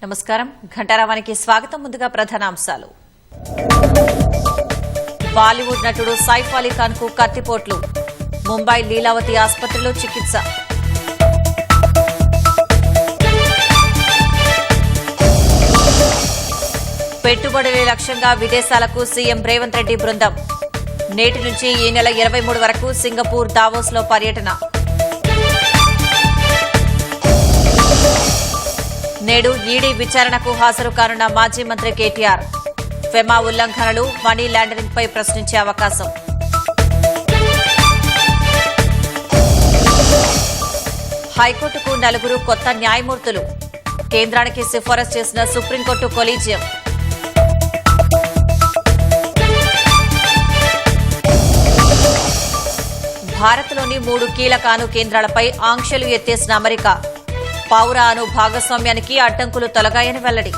నమస్కారం ఘంటారావానికి స్వాగతం. ముందుగా ప్రధాన అంశాలు. బాలీవుడ్ నటుడు సైఫ్ అలీ ఖాన్ కు కత్తిపోట్లు. ముంబై లీలావతి ఆసుపత్రిలో చికిత్స. పెట్టుబడుల లక్ష్యంగా విదేశాలకు సీఎం రేవంత్ రెడ్డి బృందం. నేటి నుంచి ఈ నెల 23 వరకు సింగపూర్ దావోస్ లో పర్యటన. నేడు ఈడీ విచారణకు హాజరు కానున్న మాజీ మంత్రి కేటీఆర్. ఫెమా ఉల్లంఘనలు, మనీ లాండరింగ్ పై ప్రశ్నించే అవకాశం. హైకోర్టుకు 4 కొత్త న్యాయమూర్తులు. కేంద్రానికి సిఫారసు చేసిన సుప్రీంకోర్టు కొలీజియం. భారత్లోని 3 కీలక అణు కేంద్రాలపై ఆంక్షలు ఎత్తేసిన అమెరికా. పౌర అణు భాగస్వామ్యానికి అడ్డంకులు తొలగాయని వెల్లడి.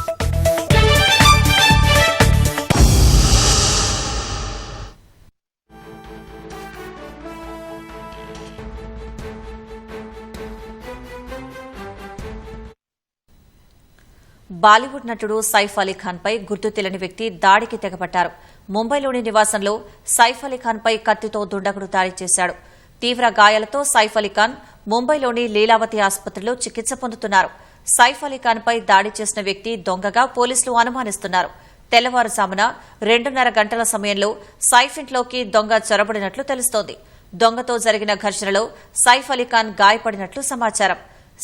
బాలీవుడ్ నటుడు సైఫ్ అలీ ఖాన్ పై గుర్తు తెలియని వ్యక్తి దాడికి తెగపట్టారు. ముంబైలోని నివాసంలో సైఫ్ అలీ ఖాన్ పై కత్తితో దుండగుడు దాడి చేశాడు. తీవ్ర గాయాలతో సైఫ్ అలీ ఖాన్ ముంబైలోని లీలావతి ఆసుపత్రిలో చికిత్స పొందుతున్నారు. సైఫ్ అలీ ఖాన్ పై దాడి చేసిన వ్యక్తి దొంగగా పోలీసులు అనుమానిస్తున్నారు. తెల్లవారుజామున 2:30 గంటల సమయంలో సైఫ్ ఇంట్లోకి దొంగ చొరబడినట్లు తెలుస్తోంది. దొంగతో జరిగిన ఘర్షణలో సైఫ్ అలీ ఖాన్ గాయపడినట్లు సమాచారం.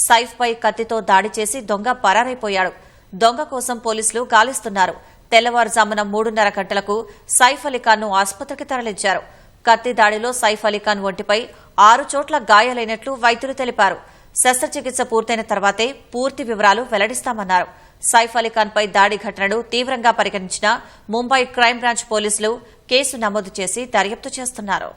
సైఫ్ పై కత్తితో దాడి చేసి దొంగ పరారైపోయాడు. దొంగ కోసం పోలీసులు గాలిస్తున్నారు. తెల్లవారుజామున 3:30 గంటలకు సైఫ్ అలీ ఖాన్ ను ఆసుపత్రికి తరలించారు. కత్తి దాడిలో సైఫ్ అలీ ఖాన్ ఒంటిపై 6 చోట్ల గాయాలైనట్లు వైద్యులు తెలిపారు. శస్త్రచికిత్స పూర్తయిన తర్వాతే పూర్తి వివరాలు వెల్లడిస్తామన్నారు. సైఫ్ అలీ ఖాన్ పై దాడి ఘటనను తీవ్రంగా పరిగణించిన ముంబై క్రైమ్ బ్రాంచ్ పోలీసులు కేసు నమోదు చేసి దర్యాప్తు చేస్తున్నారు.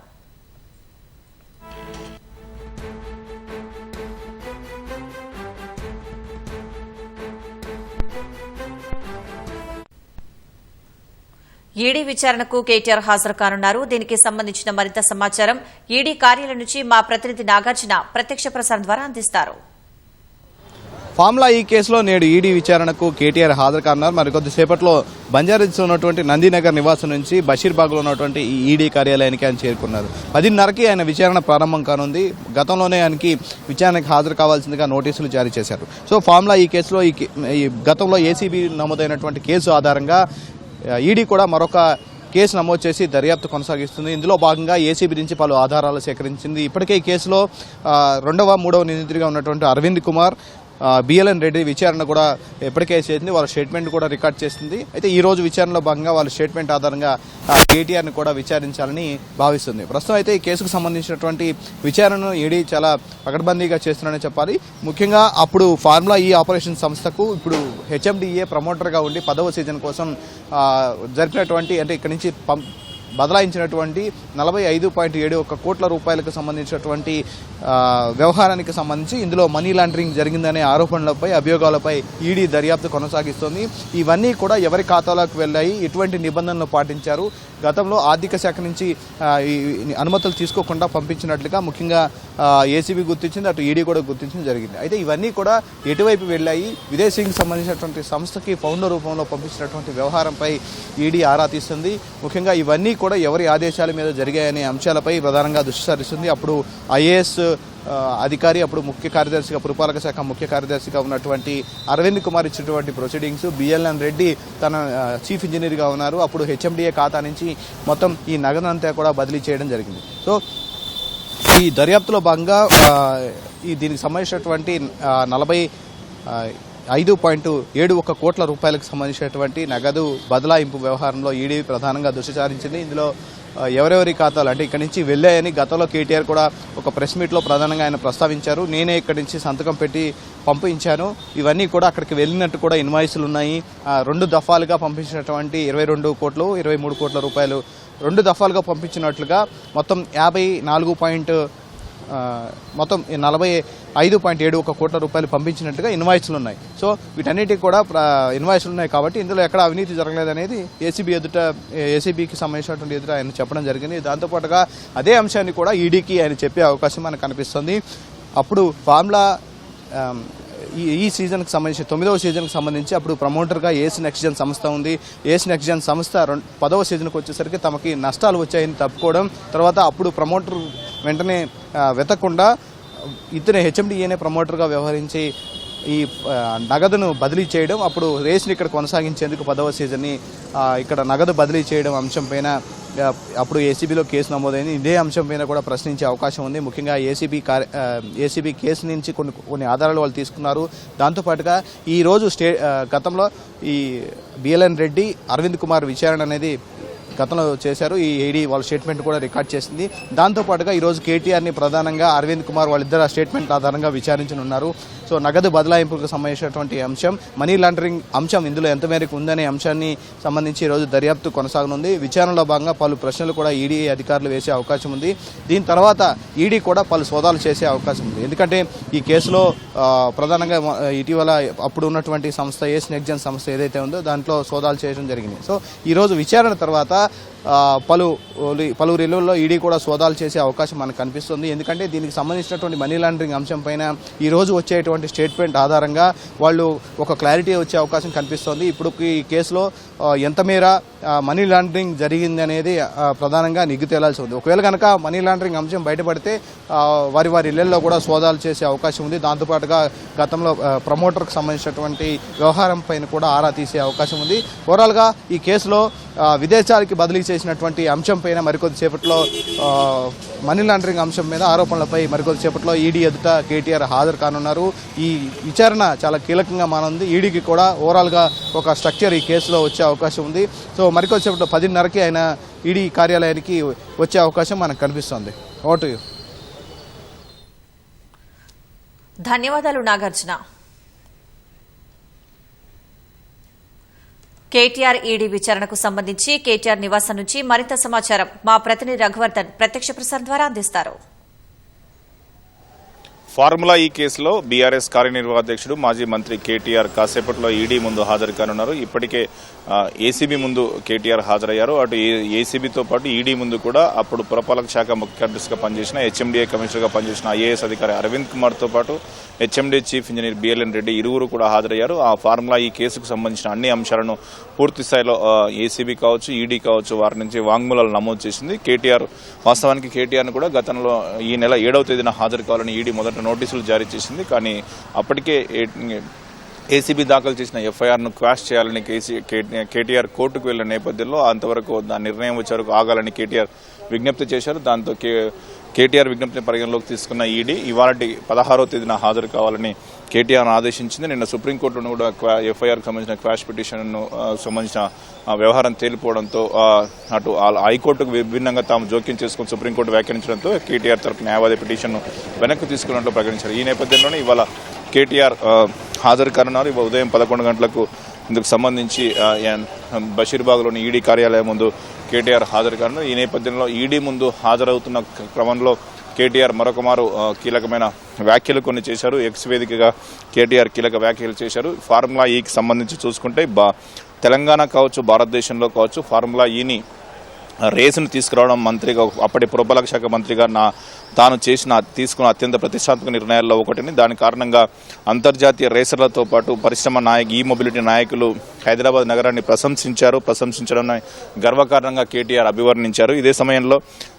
ఈడీ విచారణకు కేటీఆర్ హాజరు కానున్నారు. దీనికి సంబంధించిన మరింత సమాచారం ఈడీ కార్యాలయం నుంచి మా ప్రతినిధి నాగార్జున ప్రత్యక్ష ప్రసారం ద్వారా అందిస్తారు. ఫార్ములా ఈ కేసులో నేడు ఈడీ విచారణకు కేటీఆర్ హాజరు కానున్నారు. మరికొద్దిసేపట్లో బంజారాహిల్స్ ఉన్నటువంటి నందినగర్ నివాసం నుంచి బషీర్బాగ్లో ఉన్నటువంటి ఈ ఈడీ కార్యాలయానికి ఆయన చేరుకున్నారు. 10:30కి ఆయన విచారణ ప్రారంభం కానుంది. గతంలోనే ఆయనకి విచారణకు హాజరు కావాల్సిందిగా నోటీసులు జారీ చేశారు. సో ఫార్ములా ఈ కేసులో ఈ గతంలో ఏసీబీ నమోదైనటువంటి కేసు ఆధారంగా ఈడీ కూడా మరొక కేసు నమోదు చేసి దర్యాప్తు కొనసాగిస్తుంది. ఇందులో భాగంగా ఏసీబీ నుంచి పలు ఆధారాలు సేకరించింది. ఇప్పటికే ఈ కేసులో 2వ, 3వ నిందితుడిగా ఉన్నటువంటి అరవింద్ కుమార్, బిఎల్ఎన్ రెడ్డి విచారణ కూడా ఎప్పటికే చేసింది. వాళ్ళ స్టేట్మెంట్ కూడా రికార్డ్ చేసింది. అయితే ఈ రోజు విచారణలో భాగంగా వాళ్ళ స్టేట్మెంట్ ఆధారంగా కేటీఆర్ని కూడా విచారించాలని భావిస్తుంది. ప్రస్తుతం అయితే ఈ కేసుకు సంబంధించినటువంటి విచారణను ఈడీ చాలా పకడ్బందీగా చేస్తున్నారని చెప్పాలి. ముఖ్యంగా అప్పుడు ఫార్ములా ఈ ఆపరేషన్ సంస్థకు ఇప్పుడు హెచ్ఎండిఏ ప్రమోటర్గా ఉండి 10వ సీజన్ కోసం జరిపినటువంటి అంటే ఇక్కడి నుంచి బదలాయించినటువంటి 45.71 కోట్ల రూపాయలకు సంబంధించినటువంటి వ్యవహారానికి సంబంధించి ఇందులో మనీ లాండరింగ్ జరిగిందనే ఆరోపణలపై, అభియోగాలపై ఈడీ దర్యాప్తు కొనసాగిస్తోంది. ఇవన్నీ కూడా ఎవరి ఖాతాలోకి వెళ్లాయి, ఎటువంటి నిబంధనలు పాటించారు, గతంలో ఆర్థిక శాఖ నుంచి అనుమతులు తీసుకోకుండా పంపించినట్లుగా ముఖ్యంగా ఏసీబీ గుర్తించింది, అటు ఈడీ కూడా గుర్తించడం జరిగింది. అయితే ఇవన్నీ కూడా ఎటువైపు వెళ్లాయి, విదేశీకి సంబంధించినటువంటి సంస్థకి ఫౌండర్ రూపంలో పంపించినటువంటి వ్యవహారంపై ఈడీ ఆరా తీస్తుంది. ముఖ్యంగా ఇవన్నీ కూడా ఎవరి ఆదేశాల మీద జరిగాయనే అంశాలపై ప్రధానంగా దృష్టి సారిస్తుంది. అప్పుడు ఐఏఎస్ అధికారి, అప్పుడు ముఖ్య కార్యదర్శిగా, పురపాలక శాఖ ముఖ్య కార్యదర్శిగా ఉన్నటువంటి అరవింద్ కుమార్ ఇచ్చినటువంటి ప్రొసీడింగ్స్, బిఎల్ఎన్ రెడ్డి తన చీఫ్ ఇంజనీర్గా ఉన్నారు. అప్పుడు హెచ్ఎండిఏ ఖాతా నుంచి మొత్తం ఈ నగదంతా కూడా బదిలీ చేయడం జరిగింది. సో ఈ దర్యాప్తులో భాగంగా దీనికి సంబంధించినటువంటి 45.71 కోట్ల రూపాయలకు సంబంధించినటువంటి నగదు బదలాయింపు వ్యవహారంలో ఈడీ ప్రధానంగా దృష్టి సారించింది. ఇందులో ఎవరెవరి ఖాతాలు అంటే ఇక్కడి నుంచి వెళ్ళాయని గతంలో కేటీఆర్ కూడా ఒక ప్రెస్ మీట్లో ప్రధానంగా ఆయన ప్రస్తావించారు. నేనే ఇక్కడి నుంచి సంతకం పెట్టి పంపించాను, ఇవన్నీ కూడా అక్కడికి వెళ్ళినట్టు కూడా ఇన్వాయిస్లు ఉన్నాయి. 2 దఫాలుగా పంపించినటువంటి 22 కోట్లు, 23 కోట్ల రూపాయలు 2 దఫాలుగా పంపించినట్లుగా మొత్తం 45.71 కోట్ల రూపాయలు పంపించినట్టుగా ఇన్వాయిస్లు ఉన్నాయి. సో వీటన్నిటికీ కూడా ఇన్వాయిస్లు ఉన్నాయి కాబట్టి ఇందులో ఎక్కడ అవినీతి జరగలేదనేది ఏసీబీకి సంబంధించినటువంటి ఎదుట ఆయన చెప్పడం జరిగింది. దాంతోపాటుగా అదే అంశాన్ని కూడా ఈడీకి ఆయన చెప్పే అవకాశం మనకు కనిపిస్తుంది. అప్పుడు ఫార్ములా ఈ సీజన్కి సంబంధించి 9వ సీజన్కి సంబంధించి అప్పుడు ప్రమోటర్గా ఏసీ నెక్స్ట్ జన్ సంస్థ ఉంది. ఏసీ నెక్స్ట్ జన్ సంస్థ 10వ సీజన్కి వచ్చేసరికి తమకి నష్టాలు వచ్చాయని తప్పుకోవడం, తర్వాత అప్పుడు ప్రమోటర్ వెంటనే వెతకకుండా ఇతనే హెచ్ఎండిఏనే ప్రమోటర్గా వ్యవహరించి ఈ నగదును బదిలీ చేయడం, అప్పుడు రేస్ని ఇక్కడ కొనసాగించేందుకు 10వ సీజన్ని ఇక్కడ నగదు బదిలీ చేయడం అంశం పైన అప్పుడు ఏసీబీలో కేసు నమోదైంది. ఇదే అంశం పైన కూడా ప్రశ్నించే అవకాశం ఉంది. ముఖ్యంగా ఏసీబీ కేసు నుంచి కొన్ని ఆధారాలు వాళ్ళు తీసుకున్నారు. దాంతోపాటుగా ఈరోజు గతంలో ఈ బిఎల్ఎన్ రెడ్డి, అరవింద్ కుమార్ విచారణ అనేది గతంలో చేశారు. ఈ ఈడీ వాళ్ళ స్టేట్మెంట్ కూడా రికార్డ్ చేసింది. దాంతోపాటుగా ఈరోజు కేటీఆర్ని ప్రధానంగా అరవింద్ కుమార్ వాళ్ళిద్దరు స్టేట్మెంట్ ఆధారంగా విచారించనున్నారు. సో నగదు బదలాయింపుకు సంబంధించినటువంటి అంశం, మనీ లాండరింగ్ అంశం ఇందులో ఎంత మేరకు ఉందనే అంశాన్ని సంబంధించి ఈరోజు దర్యాప్తు కొనసాగనుంది. విచారణలో భాగంగా పలు ప్రశ్నలు కూడా ఈడీ అధికారులు వేసే అవకాశం ఉంది. దీని తర్వాత ఈడీ కూడా పలు సోదాలు చేసే అవకాశం ఉంది. ఎందుకంటే ఈ కేసులో ప్రధానంగా ఇటీవల అప్పుడు ఉన్నటువంటి సంస్థ ఏసీ నెక్స్ట్ జన్ సంస్థ ఏదైతే ఉందో దాంట్లో సోదాలు చేయడం జరిగింది. సో ఈరోజు విచారణ తర్వాత పలువురు ఇళ్లలో ఈడీ కూడా సోదాలు చేసే అవకాశం మనకు కనిపిస్తుంది. ఎందుకంటే దీనికి సంబంధించినటువంటి మనీ లాండరింగ్ అంశం పైన ఈ రోజు వచ్చేటువంటి స్టేట్మెంట్ ఆధారంగా వాళ్ళు ఒక క్లారిటీ వచ్చే అవకాశం కనిపిస్తోంది. ఇప్పుడు ఈ కేసులో ఎంత మేర మనీ లాండరింగ్ జరిగింది అనేది ప్రధానంగా నిగ్గు తేలాల్సి ఉంది. ఒకవేళ కనుక మనీ లాండరింగ్ అంశం బయటపడితే వారి ఇళ్లలో కూడా సోదాలు చేసే అవకాశం ఉంది. దాంతోపాటుగా గతంలో ప్రమోటర్కి సంబంధించినటువంటి వ్యవహారం పైన కూడా ఆరా తీసే అవకాశం ఉంది. ఓవరాల్గా ఈ కేసులో విదేశాలకి బదిలీ చేసినటువంటి అంశం పైన మరికొద్దిసేపట్లో మనీ లాండరింగ్ అంశం మీద ఆరోపణలపై మరికొద్దిసేపట్లో ఈడీ ఎదుట కేటీఆర్ హాజరు కానున్నారు. ఈ విచారణ చాలా కీలకంగా మానుంది. ఈడీకి కూడా ఓవరాల్గా ఒక స్ట్రక్చర్ ఈ కేసులో వచ్చే అవకాశం ఉంది. సో మరికొద్దిసేపట్లో 10:30కి ఆయన ఈడీ కార్యాలయానికి వచ్చే అవకాశం మనకు కనిపిస్తోంది. Over to you. ధన్యవాదాలు నాగార్జున. కేటీఆర్ ఈడీ విచారణకు సంబంధించి కేటీఆర్ నివాసం నుంచి మరింత సమాచారం మా ప్రతినిధి రఘువర్ధన్ ప్రత్యక్ష ప్రసారం ద్వారా అందిస్తారు. ఫార్ములా ఈ కేసులో బీఆర్ఎస్ కార్యనిర్వాహకాధ్యక్షుడు మాజీ మంత్రి కేటీఆర్ కాసేపట్లో ఈడీ ముందు హాజరు కానున్నారు. ఇప్పటికే ఏసీబీ ముందు కేటీఆర్ హాజరయ్యారు. అటు ఏసీబీతో పాటు ఈడీ ముందు కూడా అప్పుడు పురపాలక శాఖ ముఖ్య కార్యదర్శిగా పనిచేసిన, హెచ్ఎండిఏ కమిషనర్గా పనిచేసిన ఐఏఎస్ అధికారి అరవింద్ కుమార్తో పాటు HMDA chief engineer BLN Reddy ఇరువురు కూడా హాజరయ్యారు. ఆ ఫార్ములా ఈ కేసుకు సంబంధించిన అన్ని అంశాలను పూర్తి స్థాయిలో ఏసీబీ కావచ్చు, ఈడీ కావచ్చు వారి నుంచి వాంగ్మూలాలు నమోదు చేసింది. వాస్తవానికి కేటీఆర్ను కూడా గతంలో ఈ నెల 7వ తేదీన హాజరు కావాలని ఈడీ మొదట నోటీసులు జారీ చేసింది. కానీ అప్పటికే ఏసీబీ దాఖలు చేసిన ఎఫ్ఐఆర్ను క్వాష్ చేయాలని కేటీఆర్ కోర్టుకు వెళ్లిన నేపథ్యంలో అంతవరకు దాని నిర్ణయం వచ్చే వరకు ఆగాలని కేటీఆర్ విజ్ఞప్తి చేశారు. దాంతో కేటీఆర్ విజ్ఞప్తిని పరిగణలోకి తీసుకున్న ఈడీ ఇవాళ 16వ తేదీన హాజరు కావాలని కేటీఆర్ ఆదేశించింది. నిన్న సుప్రీంకోర్టును కూడా ఎఫ్ఐఆర్కు సంబంధించిన క్వాష్ పిటిషన్ను సంబంధించిన వ్యవహారం తేలిపోవడంతో అటు హైకోర్టుకు విభిన్నంగా తాము జోక్యం చేసుకుని సుప్రీంకోర్టు వ్యాఖ్యానించడంతో కేటీఆర్ తరఫు న్యాయవాది పిటిషన్ను వెనక్కి తీసుకున్నట్లు ప్రకటించారు. ఈ నేపథ్యంలోనే ఇవాళ కేటీఆర్ హాజరు కానున్నారు. ఉదయం 11 గంటలకు ఇందుకు సంబంధించి బషీర్బాగ్లోని ఈడీ కార్యాలయం ముందు కేటీఆర్ హాజరు కానున్నారు. ఈ నేపథ్యంలో ఈడీ ముందు హాజరవుతున్న క్రమంలో కేటీఆర్ మరొకమారు కీలకమైన వ్యాఖ్యలు కొన్ని చేశారు. ఎక్స్ వేదికగా కేటీఆర్ కీలక వ్యాఖ్యలు చేశారు. ఫార్ములా ఈకి సంబంధించి చూసుకుంటే తెలంగాణ కావచ్చు, భారతదేశంలో కావచ్చు ఫార్ములా ఈని రేసును తీసుకురావడం మంత్రిగా అప్పటి పురపాలక శాఖ మంత్రిగా తాను తీసుకున్న అత్యంత ప్రతిష్టాత్మక నిర్ణయాల్లో ఒకటిని. దాని కారణంగా అంతర్జాతీయ రేసర్లతో పాటు పరిశ్రమ ఈ మొబిలిటీ నాయకులు హైదరాబాద్ నగరాన్ని ప్రశంసించడం గర్వకారణంగా కేటీఆర్ అభివర్ణించారు. ఇదే సమయంలో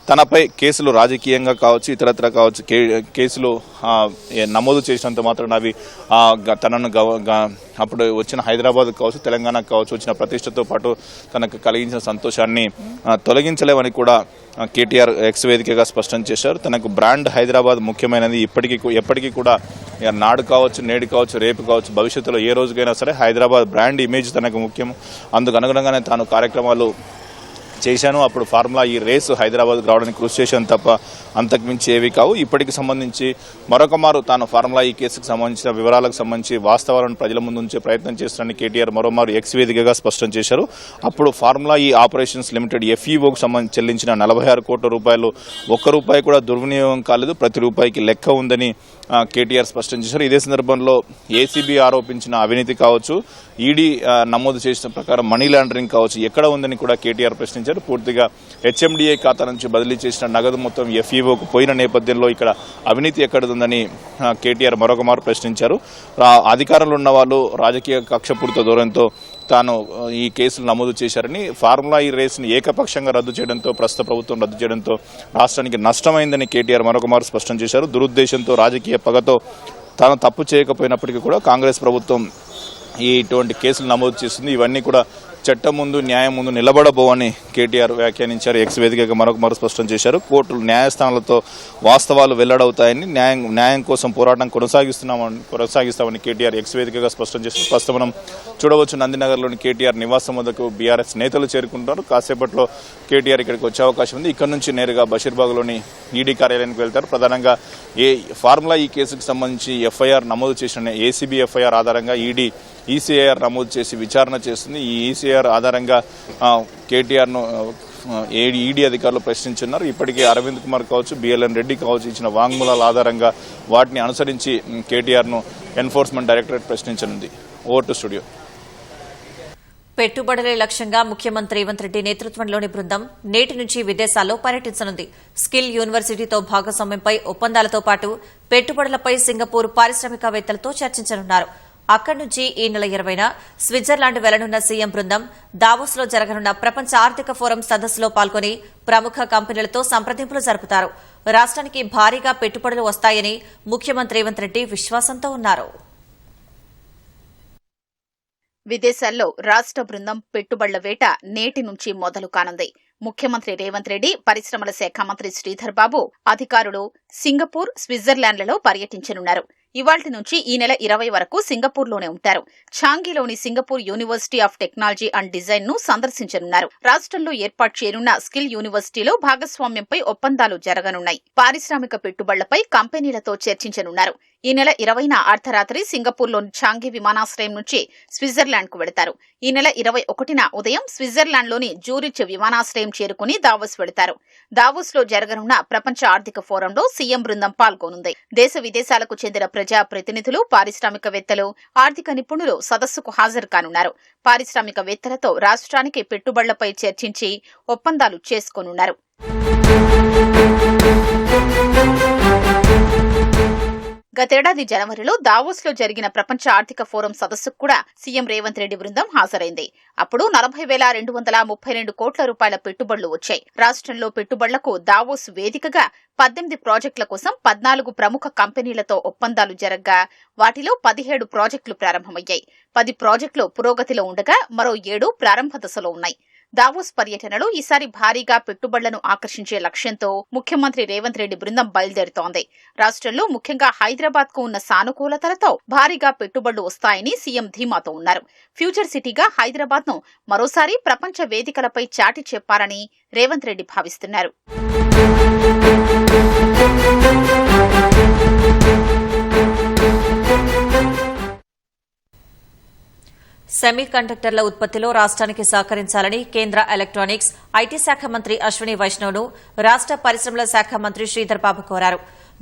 తనపై కేసులు రాజకీయంగా కావచ్చు, ఇతరత్ర కావచ్చు కేసులు నమోదు చేసినంత మాత్రం అవి తనను అప్పుడు వచ్చిన హైదరాబాద్ కావచ్చు, తెలంగాణకు కావచ్చు వచ్చిన ప్రతిష్టతో పాటు తనకు కలిగించిన సంతోషాన్ని తొలగించలేవని కూడా కేటీఆర్ ఎక్స్ వేదికగా స్పష్టం చేశారు. తనకు బ్రాండ్ హైదరాబాద్ ముఖ్యమైనది. ఎప్పటికీ కూడా నాడు కావచ్చు, నేడు కావచ్చు, రేపు కావచ్చు, భవిష్యత్తులో ఏ రోజుకైనా సరే హైదరాబాద్ బ్రాండ్ ఇమేజ్ తనకు ముఖ్యం. అందుకు అనుగుణంగానే తాను కార్యక్రమాలు చేశాను. అప్పుడు ఫార్ములా ఈ రేసు హైదరాబాద్ రావడానికి కృషి చేశాను తప్ప అంతకుమించి ఏవి కావు. ఇప్పటికి సంబంధించి మరొకమారు తాను ఫార్ములా ఈ కేసుకు సంబంధించిన వివరాలకు సంబంధించి వాస్తవాలను ప్రజల ముందు ఉంచే ప్రయత్నం చేస్తానని కేటీఆర్ మరోమారు ఎక్స్ వేదికగా స్పష్టం చేశారు. అప్పుడు ఫార్ములా ఈ ఆపరేషన్స్ లిమిటెడ్ ఎఫ్ఈఓకు సంబంధించి చెల్లించిన 46 కోట్ల రూపాయలు ఒక్క రూపాయి కూడా దుర్వినియోగం కాలేదు, ప్రతి రూపాయికి లెక్క ఉందని కేటీఆర్ స్పష్టం చేశారు. ఇదే సందర్భంలో ఏసీబీ ఆరోపించిన అవినీతి కావచ్చు, ఈడీ నమోదు చేసిన ప్రకారం మనీ లాండరింగ్ కావచ్చు ఎక్కడ ఉందని కూడా కేటీఆర్ ప్రశ్నించారు. పూర్తిగా హెచ్ఎండిఏ ఖాతా నుంచి బదిలీ చేసిన నగదు మొత్తం ఎఫ్ఈఓకు పోయిన నేపథ్యంలో ఇక్కడ అవినీతి ఎక్కడుందని కేటీఆర్ మరొక మారు ప్రశ్నించారు. అధికారంలో ఉన్న వాళ్ళు రాజకీయ కక్షపూరిత ధోరణితో తాను ఈ కేసులు నమోదు చేశారని, ఫార్ములా ఈ రేసును ఏకపక్షంగా రద్దు చేయడంతో, ప్రస్తుత ప్రభుత్వం రద్దు చేయడంతో రాష్ట్రానికి నష్టమైందని కేటీఆర్ మరొక మారు స్పష్టం చేశారు. దురుద్దేశంతో, రాజకీయ పగతో తాను తప్పు చేయకపోయినప్పటికీ కూడా కాంగ్రెస్ ప్రభుత్వం ఇటువంటి కేసులు నమోదు చేస్తుంది. ఇవన్నీ కూడా చట్టం ముందు, న్యాయం ముందు నిలబడబోవని కేటీఆర్ వ్యాఖ్యానించారు. ఎక్స్ వేదికగా మరొక స్పష్టం చేశారు. కోర్టులు, న్యాయస్థానాలతో వాస్తవాలు వెల్లడవుతాయని, న్యాయం కోసం పోరాటం కొనసాగిస్తామని కేటీఆర్ ఎక్స్ వేదికగా స్పష్టం చేశారు. ప్రస్తుతం మనం చూడవచ్చు, నందినగర్లోని కేటీఆర్ నివాసం వద్దకు బీఆర్ఎస్ నేతలు చేరుకుంటారు. కాసేపట్లో కేటీఆర్ ఇక్కడికి వచ్చే అవకాశం ఉంది. ఇక్కడ నుంచి నేరుగా బషీర్బాగ్లోని ఈడీ కార్యాలయానికి వెళ్తారు. ప్రధానంగా ఫార్ములా ఈ కేసుకు సంబంధించి ఎఫ్ఐఆర్ నమోదు చేసిన ఏసీబీ ఎఫ్ఐఆర్ ఆధారంగా ఈసీఐఆర్ నమోదు చేసి విచారణ చేస్తుంది. ఈ ఈసీఐఆర్ ఆధారంగా కేటీఆర్ను ఈడీ అధికారులు ప్రశ్నించున్నారు. ఇప్పటికే అరవింద్ కుమార్ కావచ్చు, బిఎల్ఎన్ రెడ్డి కావచ్చు ఇచ్చిన వాంగ్మూలాల ఆధారంగా వాటిని అనుసరించి కేటీఆర్ను ఎన్ఫోర్స్మెంట్ డైరెక్టరేట్ ప్రశ్నించనుంది. Over to studio. పెట్టుబడులే లక్ష్యంగా ముఖ్యమంత్రి రేవంత్ రెడ్డి నేతృత్వంలోని బృందం నేటి నుంచి విదేశాల్లో పర్యటించనుంది. స్కిల్ యూనివర్సిటీతో భాగస్వామ్యంపై ఒప్పందాలతో పాటు పెట్టుబడులపై సింగపూర్ పారిశ్రామికవేత్తలతో చర్చించనున్నారు. అక్కడి నుంచి ఈ నెల 20న స్విట్జర్లాండ్ వెళ్లనున్న సీఎం బృందం దావోస్లో జరగనున్న ప్రపంచ ఆర్థిక ఫోరం సదస్సులో పాల్గొని ప్రముఖ కంపెనీలతో సంప్రదింపులు జరుపుతారు. రాష్ట్రానికి భారీగా పెట్టుబడులు వస్తాయని ముఖ్యమంత్రి రేవంత్ రెడ్డి విశ్వాసంతో ఉన్నారు. విదేశాల్లో రాష్ట్ర బృందం పెట్టుబడుల వేట నేటి నుంచి మొదలు కానుంది. ముఖ్యమంత్రి రేవంత్ రెడ్డి, పరిశ్రమల శాఖ మంత్రి శ్రీధర్ బాబు అధికారులు సింగపూర్, స్విట్జర్లాండ్లలో పర్యటించనున్నారు. ఇవాళ్టి నుంచి ఈ నెల 20 వరకు సింగపూర్లోనే ఉంటారు. ఛాంగీలోని Singapore University of Technology and Design ను సందర్శించనున్నారు. రాష్ట్రంలో ఏర్పాటు చేయనున్న స్కిల్ యూనివర్సిటీలో భాగస్వామ్యంపై ఒప్పందాలు జరగనున్నాయి. పారిశ్రామిక పెట్టుబడులపై కంపెనీలతో చర్చించనున్నారు. ఈ నెల 20న అర్ధరాత్రి సింగపూర్లోని ఛాంగీ విమానాశ్రయం నుంచి స్విట్జర్లాండ్ కు వెళతారు. ఈ నెల 21న ఉదయం స్విట్జర్లాండ్లోని జూరిచ్ విమానాశ్రయం చేరుకుని దావోస్ వెళతారు. దావోస్ లో జరగనున్న ప్రపంచ ఆర్థిక ఫోరంలో సీఎం బృందం పాల్గొనుంది. దేశ విదేశాలకు చెందిన ప్రజా ప్రతినిధులు, పారిశ్రామికవేత్తలు, ఆర్థిక నిపుణులు సదస్సుకు హాజరు కానున్నారు. పారిశ్రామికవేత్తలతో రాష్ట్రానికి పెట్టుబడులపై చర్చించి ఒప్పందాలు చేసుకోనున్నారు. గతేడాది జనవరిలో దావోస్ లో జరిగిన ప్రపంచ ఆర్థిక ఫోరం సదస్సుకు కూడా సీఎం రేవంత్ రెడ్డి బృందం హాజరైంది. అప్పుడు 40,232 కోట్ల రూపాయల పెట్టుబడులు వచ్చాయి. రాష్ట్రంలో పెట్టుబడులకు దావోస్ వేదికగా 18 ప్రాజెక్టుల కోసం 14 ప్రముఖ కంపెనీలతో ఒప్పందాలు జరగ్గా వాటిలో 17 ప్రాజెక్టులు ప్రారంభమయ్యాయి. 10 ప్రాజెక్టులు పురోగతిలో ఉండగా మరో 7 ప్రారంభ దశలో ఉన్నాయి. దావోస్ పర్యటనలో ఈసారి భారీగా పెట్టుబడులను ఆకర్షించే లక్ష్యంతో ముఖ్యమంత్రి రేవంత్ రెడ్డి బృందం బయలుదేరుతోంది. రాష్ట్రంలో ముఖ్యంగా హైదరాబాద్ కు ఉన్న సానుకూలతలతో భారీగా పెట్టుబడులు వస్తాయని సీఎం ధీమాతో ఉన్నారు. ఫ్యూచర్ సిటీగా హైదరాబాద్ ను మరోసారి ప్రపంచ వేదికలపై చాటి చెప్పారని రేవంత్ రెడ్డి భావిస్తున్నారు. సెమీ కండక్టర్ల ఉత్పత్తిలో రాష్ట్రానికి సహకరించాలని కేంద్ర ఎలక్ట్రానిక్స్, ఐటీ శాఖ మంత్రి అశ్విని వైష్ణవ్ను రాష్ట్ర పరిశ్రమల శాఖ మంత్రి శ్రీధర్ బాబు కోరారు.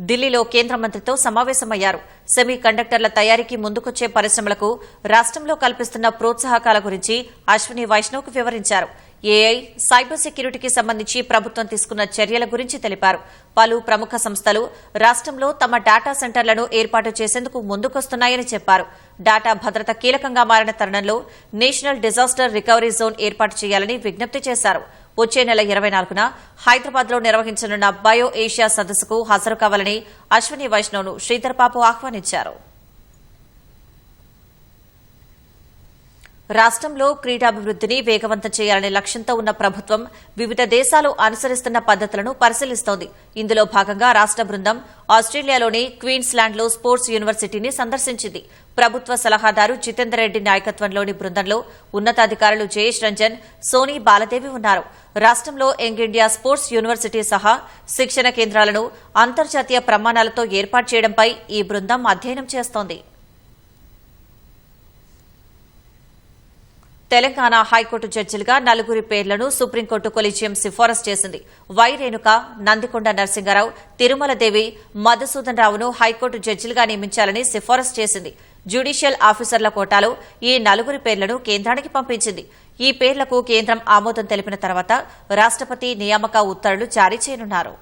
ఢిల్లీలో కేంద్ర మంత్రితో సమావేశమయ్యారు. సెమీ కండక్టర్ల తయారీకి ముందుకొచ్చే పరిశ్రమలకు రాష్ట్రంలో కల్పిస్తున్న ప్రోత్సాహకాల గురించి అశ్విని వైష్ణవ్కు వివరించారు. ఏఐ, సైబర్ సెక్యూరిటీకి సంబంధించి ప్రభుత్వం తీసుకున్న చర్యల గురించి తెలిపారు. పలు ప్రముఖ సంస్థలు రాష్ట్రంలో తమ డేటా సెంటర్లను ఏర్పాటు చేసేందుకు ముందుకొస్తున్నాయని చెప్పారు. డేటా భద్రత కీలకంగా మారిన తరుణంలో నేషనల్ డిజాస్టర్ రికవరీ జోన్ ఏర్పాటు చేయాలని విజ్ఞప్తి చేశారు. వచ్చే నెల 24న హైదరాబాద్లో నిర్వహించనున్న బయో ఏషియా సదస్సుకు హాజరు కావాలని అశ్విని వైష్ణవ్ను శ్రీధర్ బాబు ఆహ్వానించారు. రాష్ట్రంలో క్రీడాభివృద్ధిని వేగవంతం చేయాలనే లక్ష్యంతో ఉన్న ప్రభుత్వం వివిధ దేశాలు అనుసరిస్తున్న పద్దతులను పరిశీలిస్తోంది. ఇందులో భాగంగా రాష్ట్ర బృందం ఆస్ట్రేలియాలోని క్వీన్స్లాండ్లో స్పోర్ట్స్ యూనివర్సిటీని సందర్శించింది. ప్రభుత్వ సలహాదారు జితేందర్ రెడ్డి నాయకత్వంలోని బృందంలో ఉన్నతాధికారులు జయేష్ రంజన్, సోనీ బాలదేవి ఉన్నారు. రాష్ట్రంలో యంగ్ ఇండియా స్పోర్ట్స్ యూనివర్సిటీ సహా శిక్షణ కేంద్రాలను అంతర్జాతీయ ప్రమాణాలతో ఏర్పాటు చేయడంపై ఈ బృందం అధ్యయనం చేస్తోంది. తెలంగాణ హైకోర్టు జడ్జిలుగా 4 పేర్లను సుప్రీంకోర్టు కొలీజియం సిఫారసు చేసింది. వై రేణుక, నందికొండ నరసింహారావు, తిరుమలదేవి, మధుసూదన్ రావును హైకోర్టు జడ్జిలుగా నియమించాలని సిఫారసు చేసింది. జ్యుడిషియల్ ఆఫీసర్ల కోటాలో ఈ 4 పేర్లను కేంద్రానికి పంపించింది. ఈ పేర్లకు కేంద్రం ఆమోదం తెలిపిన తర్వాత రాష్ట్రపతి నియామక ఉత్తర్వులు జారీ చేయనున్నారు.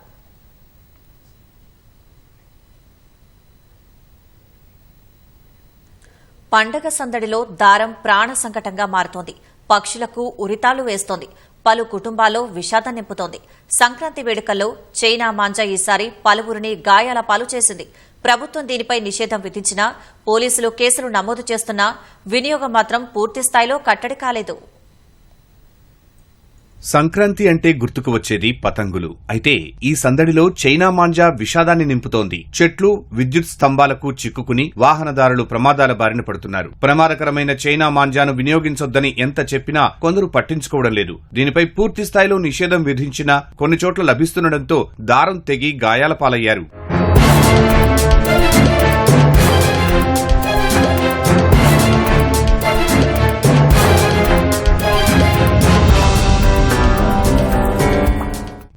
పండగ సందడిలో దారం ప్రాణ సంకటంగా మారుతోంది. పక్షులకు ఉరితాళ్లు వేస్తోంది. పలు కుటుంబాల్లో విషాదం నింపుతోంది. సంక్రాంతి వేడుకల్లో చైనా మాంజా ఈసారి పలువురిని గాయాల పాలు చేసింది. ప్రభుత్వం దీనిపై నిషేధం విధించినా, పోలీసులు కేసులు నమోదు చేస్తున్నా వినియోగం మాత్రం పూర్తిస్థాయిలో కట్టడి కాలేదు. సంక్రాంతి అంటే గుర్తుకు వచ్చేది పతంగులు. అయితే ఈ సందడిలో చైనా మాంజా విషాదాన్ని నింపుతోంది. చెట్లు, విద్యుత్ స్తంభాలకు చిక్కుకుని వాహనదారులు ప్రమాదాల బారిన పడుతున్నారు. ప్రమాదకరమైన చైనా మాంజాను వినియోగించొద్దని ఎంత చెప్పినా కొందరు పట్టించుకోవడం లేదు. దీనిపై పూర్తి స్థాయిలో నిషేధం విధించినా కొన్ని చోట్ల లభిస్తుండటంతో దారం తెగి గాయాల పాలయ్యారు.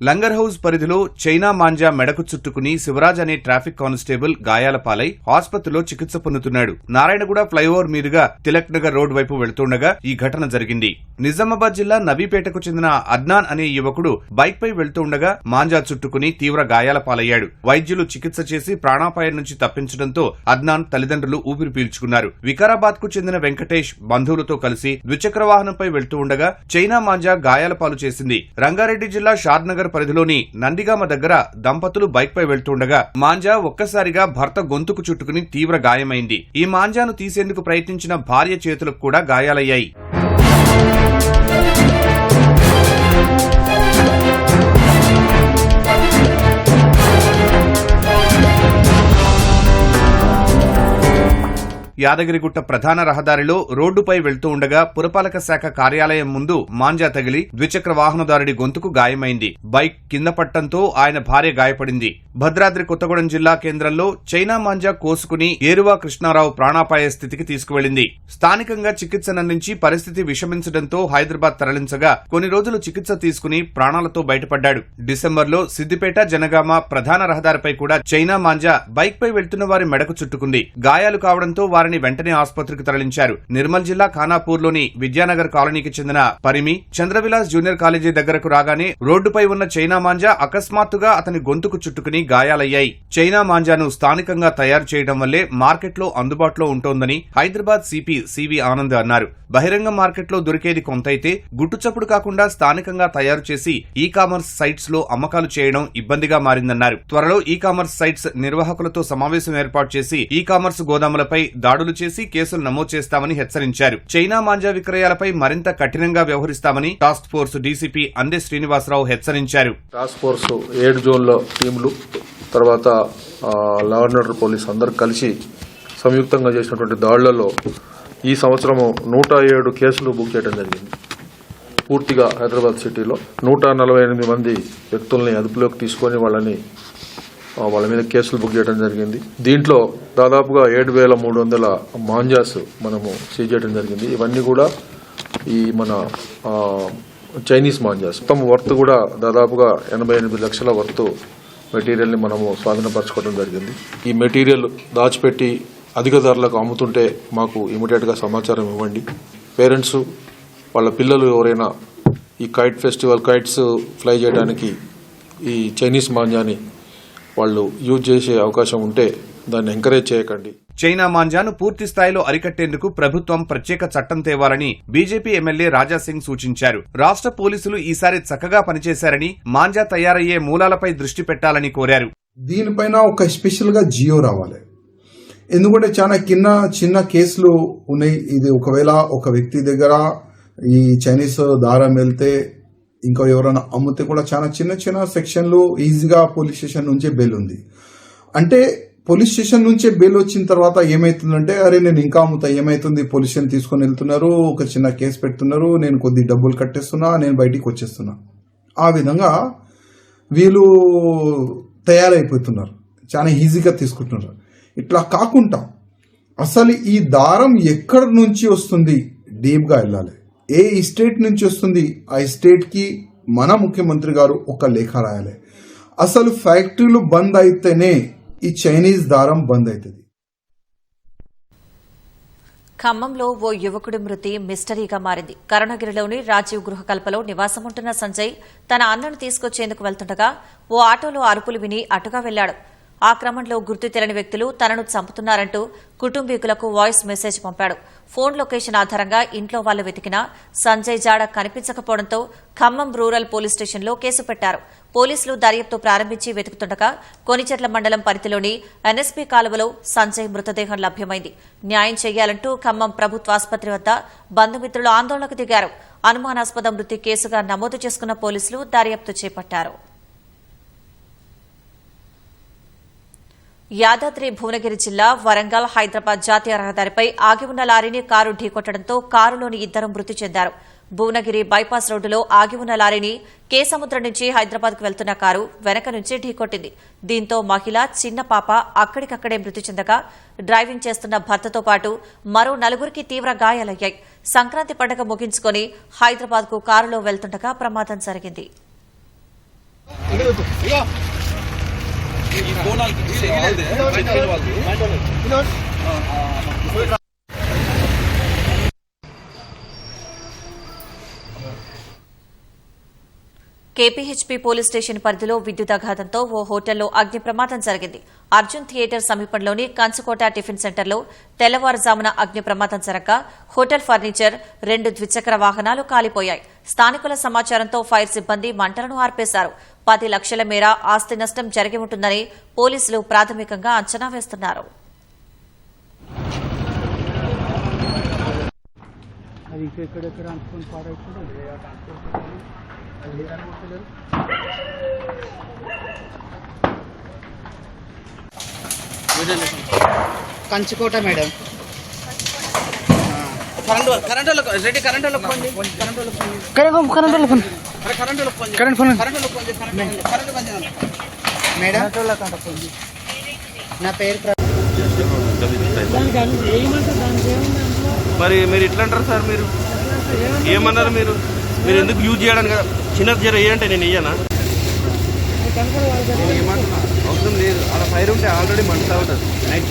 లంగర్ హౌస్ పరిధిలో చైనా మాంజా మెడకు చుట్టుకుని శివరాజ్ అనే ట్రాఫిక్ కానిస్టేబుల్ గాయాల పాలై ఆసుపత్రిలో చికిత్స పొందుతున్నాడు. నారాయణగూడ ఫ్లైఓవర్ మీదుగా తిలక్ నగర్ రోడ్ వైపు వెళ్తుండగా ఈ ఘటన జరిగింది. నిజామాబాద్ జిల్లా నబీపేటకు చెందిన అద్నాన్ అనే యువకుడు బైక్ పై వెళ్తుండగా మాంజా చుట్టుకుని తీవ్ర గాయాల పాలయ్యాడు. వైద్యులు చికిత్స చేసి ప్రాణాపాయం నుంచి తప్పించడంతో అద్నాన్ తల్లిదండ్రులు ఊపిరి పీల్చుకున్నారు. వికారాబాద్ కు చెందిన వెంకటేష్ బంధువులతో కలిసి ద్విచక్ర వాహనంపై వెళ్తూ ఉండగా చైనా మాంజా గాయాల పాలు చేసింది. రంగారెడ్డి జిల్లా షాద్నగర్ పరిధిలోని నందిగామ దగ్గర దంపతులు బైక్ పై వెళ్తుండగా మాంజా ఒక్కసారిగా భర్త గొంతుకు చుట్టుకుని తీవ్ర గాయమైంది. ఈ మాంజాను తీసేందుకు ప్రయత్నించిన భార్య చేతులకు కూడా గాయాలయ్యాయి. యాదగిరిగుట్ట ప్రధాన రహదారిలో రోడ్డుపై వెళ్తూ ఉండగా పురపాలక శాఖ కార్యాలయం ముందు మాంజా తగిలి ద్విచక్ర వాహనదారుడి గొంతుకు గాయమైంది. బైక్ కింద పట్టడంతో ఆయన భార్య గాయపడింది. భద్రాద్రి కొత్తగూడెం జిల్లా కేంద్రంలో చైనా మాంజా కోసుకుని ఏరువా కృష్ణారావు ప్రాణాపాయ స్థితికి తీసుకువెళ్లింది. స్థానికంగా చికిత్సనందించి పరిస్థితి విషమించడంతో హైదరాబాద్ తరలించగా కొన్ని రోజులు చికిత్స తీసుకుని ప్రాణాలతో బయటపడ్డాడు. డిసెంబర్లో సిద్దిపేట జనగామ ప్రధాన రహదారిపై కూడా చైనా మాంజా బైక్ పై వెళ్తున్న వారి మెడకు చుట్టుకుంది. గాయాలు కావడంతో వారిని వెంటనే ఆసుపత్రికి తరలించారు. నిర్మల్ జిల్లా ఖానాపూర్లోని విద్యానగర్ కాలనీకి చెందిన పరిమి చంద్రవిలాస్ జూనియర్ కాలేజీ దగ్గరకు రాగానే రోడ్డుపై ఉన్న చైనా మాంజా అకస్మాత్తుగా అతని గొంతుకు చుట్టుకుని గాయాలయ్యాయి. చైనా మాంజాను స్థానికంగా తయారు చేయడం వల్లే మార్కెట్లో అందుబాటులో ఉంటోందని హైదరాబాద్ సిపి సివి ఆనంద్ అన్నారు. బహిరంగ మార్కెట్లో దొరికేది కొంతైతే గుట్టుచప్పుడు కాకుండా స్థానికంగా తయారు చేసి ఈ కామర్స్ సైట్స్ లో అమ్మకాలు చేయడం ఇబ్బందిగా మారిందన్నారు. త్వరలో ఈ కామర్స్ సైట్స్ నిర్వాహకులతో సమావేశం ఏర్పాటు చేసి ఈ కామర్స్ గోదాములపై దాడులు చేసి కేసులు నమోదు చేస్తామని హెచ్చరించారు. చైనా మాంజా విక్రయాలపై మరింత కఠినంగా వ్యవహరిస్తామని టాస్క్ ఫోర్స్ డీసీపీ అందే శ్రీనివాసరావు హెచ్చరించారు. టాస్క్ ఫోర్స్ 7 జోన్ల టీంలు తర్వాత లా అండ్ ఆర్డర్ పోలీస్ అందరూ కలిసి సంయుక్తంగా చేసినటువంటి దాడులలో ఈ సంవత్సరము 107 కేసులు బుక్ చేయడం జరిగింది. పూర్తిగా హైదరాబాద్ సిటీలో 148 మంది వ్యక్తుల్ని అదుపులోకి తీసుకొని వాళ్ళ మీద కేసులు బుక్ చేయడం జరిగింది. దీంట్లో దాదాపుగా 7,300 మాంజాస్ మనము సీజ్ చేయడం జరిగింది. ఇవన్నీ కూడా ఈ మన చైనీస్ మాంజాస్. మొత్తం వర్త్ కూడా దాదాపుగా 88 లక్షల వర్త్ మెటీరియల్ని మనము స్వాధీనపరచుకోవడం జరిగింది. ఈ మెటీరియల్ దాచిపెట్టి అధిక ధరలకు అమ్ముతుంటే మాకు ఇమీడియట్గా సమాచారం ఇవ్వండి. పేరెంట్స్ వాళ్ళ పిల్లలు ఎవరైనా ఈ కైట్స్ ఫ్లై చేయడానికి ఈ చైనీస్ మాంజాని వాళ్ళు యూజ్ చేసే అవకాశం ఉంటే దాన్ని ఎంకరేజ్ చేయకండి. చైనా మాంజాను పూర్తి స్థాయిలో అరికట్టేందుకు ప్రభుత్వం ప్రత్యేక చట్టం తేవాలని బీజేపీ ఎమ్మెల్యే రాజాసింగ్ సూచించారు. రాష్ట్ర పోలీసులు ఈసారి చక్కగా పనిచేశారని, మాంజా తయారయ్యే మూలాలపై దృష్టి పెట్టాలని కోరారు. దీనిపైన ఒక స్పెషల్ గా జియో రావాలి. ఎందుకంటే చాలా చిన్న కేసులు ఉన్నాయి. ఇది ఒకవేళ ఒక వ్యక్తి దగ్గర ఈ చైనీస్ దారం వెళ్తే ఇంకా ఎవరైనా అమ్మితే కూడా చాలా చిన్న సెక్షన్లు ఈజీగా పోలీస్ స్టేషన్ నుంచే బెయిల్ ఉంది. అంటే పోలీస్ స్టేషన్ నుంచే బెయిల్ వచ్చిన తర్వాత ఏమైతుందంటే, అరే నేను ఇంకా అమ్ముతా, ఏమైతుంది, పోలీస్ స్టేషన్ తీసుకొని వెళ్తున్నారు, ఒక చిన్న కేసు పెడుతున్నారు, నేను కొద్ది డబ్బులు కట్టేస్తున్నా, నేను బయటికి వచ్చేస్తున్నా. ఆ విధంగా వీళ్ళు తయారైపోతున్నారు, చాలా ఈజీగా తీసుకుంటున్నారు. ఇట్లా కాకుండా అసలు ఈ దారం ఎక్కడి నుంచి వస్తుంది డీప్గా వెళ్ళాలి. ఏ స్టేట్ నుంచి వస్తుంది ఆ స్టేట్కి మన ముఖ్యమంత్రి గారు ఒక లేఖ రాయాలి. అసలు ఫ్యాక్టరీలు బంద్ అయితేనే ఈ చైనీస్ దారం బంద్ అవుతుంది. ఖమ్మంలో ఓ యువకుడి మృతి మిస్టరీగా మారింది. కరుణగిరిలోని రాజీవ్ గృహకల్పలో నివాసముంటున్న సంజయ్ తన అన్నను తీసుకొచ్చేందుకు వెళ్తుండగా ఓ ఆటోలో అరుపులు విని అటుగా వెళ్లాడు. ఆ క్రమంలో గుర్తు తెలియని వ్యక్తులు తనను చంపుతున్నారంటూ కుటుంబీకులకు వాయిస్ మెసేజ్ పంపాడు. ఫోన్ లొకేషన్ ఆధారంగా ఇంట్లో వాళ్లు వెతికినా సంజయ్ జాడ కనిపించకపోవడంతో ఖమ్మం రూరల్ పోలీస్ స్టేషన్లో కేసు పెట్టారు. పోలీసులు దర్యాప్తు ప్రారంభించి వెతుకుతుండగా కొనిచెట్ల మండలం పరిధిలోని ఎన్ఎస్పీ కాలువలో సంజయ్ మృతదేహం లభ్యమైంది. న్యాయం చేయాలంటూ ఖమ్మం ప్రభుత్వాసుపత్రి వద్ద బంధుమిత్రులు ఆందోళనకు దిగారు. అనుమానాస్పద మృతి కేసుగా నమోదు చేసుకున్న పోలీసులు దర్యాప్తు చేపట్టారు. యాదాద్రి భువనగిరి జిల్లా వరంగల్ హైదరాబాద్ జాతీయ రహదారిపై ఆగి ఉన్న లారీని కారు ఢీకొట్టడంతో కారులోని ఇద్దరు మృతి చెందారు. భువనగిరి బైపాస్ రోడ్డులో ఆగి ఉన్న లారీని కేసముద్రం నుంచి హైదరాబాద్కు వెళ్తున్న కారు వెనక నుంచి ఢీకొట్టింది. దీంతో మహిళ, చిన్న పాప అక్కడికక్కడే మృతి చెందగా డ్రైవింగ్ చేస్తున్న భర్తతో పాటు మరో 4 తీవ్ర గాయాలయ్యాయి. సంక్రాంతి పండుగ ముగించుకుని హైదరాబాద్కు కారులో వెళ్తుండగా ప్రమాదం జరిగింది. కేపీహెచ్పీ పోలీస్ స్టేషన్ పరిధిలో విద్యుదాఘాతంతో ఓ హోటల్లో అగ్ని ప్రమాదం జరిగింది. అర్జున్ థియేటర్ సమీపంలోని కంచుకోట టిఫిన్ సెంటర్లో తెల్లవారుజామున అగ్ని ప్రమాదం జరగగా హోటల్ ఫర్నిచర్, 2 ద్విచక్ర వాహనాలు కాలిపోయాయి. స్థానికుల సమాచారంతో ఫైర్ సిబ్బంది మంటలను ఆర్పేశారు. 10 లక్షల మేర ఆస్తి నష్టం జరిగి ఉంటుందని పోలీసులు ప్రాథమికంగా అంచనా వేస్తున్నారు. కంచుకోట మేడం. మేడం నా పేరు మరి మీరు ఎట్లా అంటారు సార్? మీరు ఏమన్నారు? మీరు ఎందుకు యూజ్ చేయడానికి కదా? చిన్నది జర వేయంటే నేను ఇయ్యనా? ఏమంటున్నా అవసరం లేదు. అలా ఫైర్ ఉంటే ఆల్రెడీ మంటా ఉంటుంది. నైట్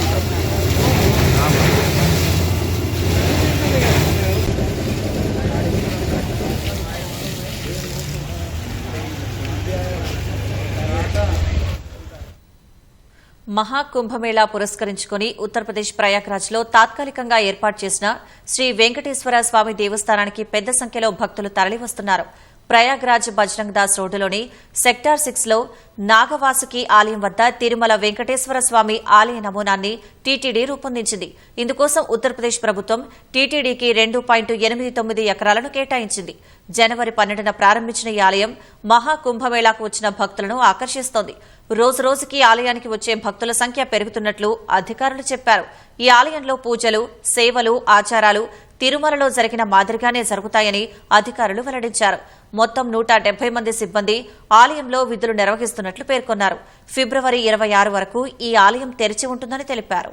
మహాకుంభమేళా పురస్కరించుకుని ఉత్తరప్రదేశ్ ప్రయాగ్రాజ్లో తాత్కాలికంగా ఏర్పాటు చేసిన శ్రీ వెంకటేశ్వర స్వామి దేవస్థానానికి పెద్ద సంఖ్యలో భక్తులు తరలివస్తున్నారు. ప్రయాగ్రాజ్ బజరంగ్ దాస్ రోడ్డులోని సెక్టార్ 6లో నాగవాసుకి ఆలయం వద్ద తిరుమల వెంకటేశ్వర స్వామి ఆలయ నమూనాన్ని టీటీడీ రూపొందించింది. ఇందుకోసం ఉత్తరప్రదేశ్ ప్రభుత్వం టీటీడీకి 2.89 ఎకరాలను కేటాయించింది. జనవరి 12న ప్రారంభించిన ఈ ఆలయం మహాకుంభమేళాకు వచ్చిన భక్తులను ఆకర్షిస్తోంది. రోజురోజుకి ఆలయానికి వచ్చే భక్తుల సంఖ్య పెరుగుతున్నట్లు అధికారులు చెప్పారు. ఈ ఆలయంలో పూజలు, సేవలు, ఆచారాలు తిరుమలలో జరిగిన మాదిరిగానే జరుగుతాయని అధికారులు వెల్లడించారు. మొత్తం 170 మంది సిబ్బంది ఆలయంలో విధులు నిర్వహిస్తున్నట్లు పేర్కొన్నారు. ఫిబ్రవరి 26 వరకు ఈ ఆలయం తెరిచి ఉంటుందని తెలిపారు.